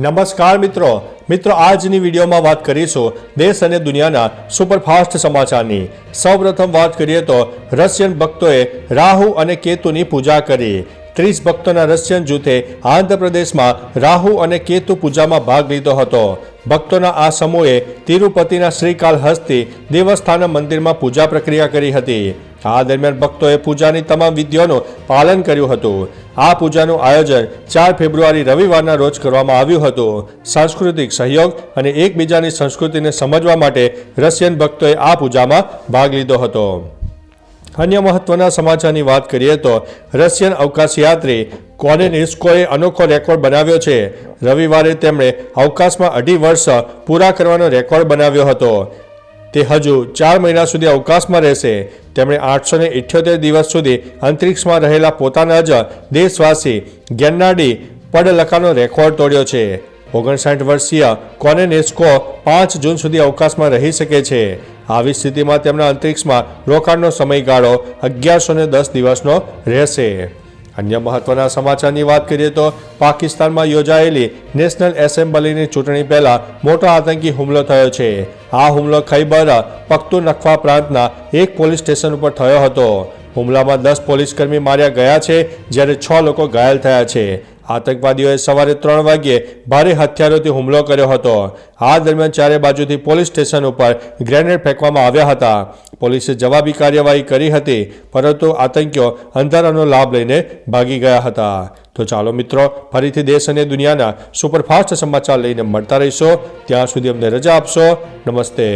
નમસ્કાર મિત્રો આજની વિડીયોમાં વાત કરીશું દેશ અને દુનિયાના સુપરફાસ્ટ સમાચારની। સૌપ્રથમ વાત કરીએ તો રશિયન ભક્તોએ રાહુ અને કેતુની પૂજા કરી। 30 ભક્તોના રશિયન જૂથે આંધ્રપ્રદેશમાં રાહુ અને કેતુ પૂજામાં ભાગ લીધો હતો। ભક્તોના આ સમૂહે તિરુપતિના શ્રીકાલહસ્તી દેવસ્થાન મંદિરમાં પૂજા પ્રક્રિયા કરી હતી। આ દરમિયાન ભક્તોએ પૂજાની તમામ વિધિઓનું પાલન કર્યું હતું। આ પૂજાનું આયોજન 4 ફેબ્રુઆરી રવિવારના રોજ કરવામાં આવ્યું હતું। સાંસ્કૃતિક સહયોગ અને એકબીજાની સંસ્કૃતિને સમજવા માટે રશિયન ભક્તોએ આ પૂજામાં ભાગ લીધો હતો। અન્ય મહત્વના સમાચારની વાત કરીએ તો રશિયન અવકાશયાત્રી કોનેનિસ્કોએ અનોખો રેકોર્ડ બનાવ્યો છે। રવિવારે તેમણે અવકાશમાં 2.5 વર્ષ પૂરા કરવાનો રેકોર્ડ બનાવ્યો હતો। તે હજુ 4 મહિના સુધી અવકાશમાં રહેશે। તેમણે 878 દિવસ સુધી અંતરિક્ષમાં રહેલા પોતાના જ દેશવાસી ગેન્નાડી પડલકાનો રેકોર્ડ તોડ્યો છે। 59 વર્ષીય કોનેનિસ્કો 5 જૂન સુધી અવકાશમાં રહી શકે છે। આવી સ્થિતિમાં તેમના અંતરિક્ષમાં રોકાણનો સમયગાળો 1110 દિવસનો રહેશે। અન્ય મહત્વના સમાચારની વાત કરીએ તો પાકિસ્તાનમાં યોજાયેલી નેશનલ એસેમ્બલીની ચૂંટણી પહેલા મોટો આતંકી હુમલો થયો છે। આ હુમલો ખૈબર પખ્તુનખ્વા પ્રાંતના એક પોલીસ સ્ટેશન ઉપર થયો હતો। હુમલામાં 10 પોલીસકર્મી માર્યા ગયા છે જ્યારે 6 લોકો ઘાયલ થયા છે। આતંકવાદીઓએ સવારે 3 વાગ્યે ભારે હથિયારોથી હુમલો કર્યો હતો। આ દરમિયાન ચારે બાજુથી પોલીસ સ્ટેશન ઉપર ગ્રેનેડ ફેંકવામાં આવ્યા હતા। પોલીસે જવાબી કાર્યવાહી કરી હતી, પરંતુ આતંકીઓ અંધારાનો લાભ લઈને ભાગી ગયા હતા। તો ચાલો મિત્રો, ફરીથી દેશ અને દુનિયાના સુપરફાસ્ટ સમાચાર લઈને મળતા રહીશો। ત્યાં સુધી અમને રજા આપશો। નમસ્તે।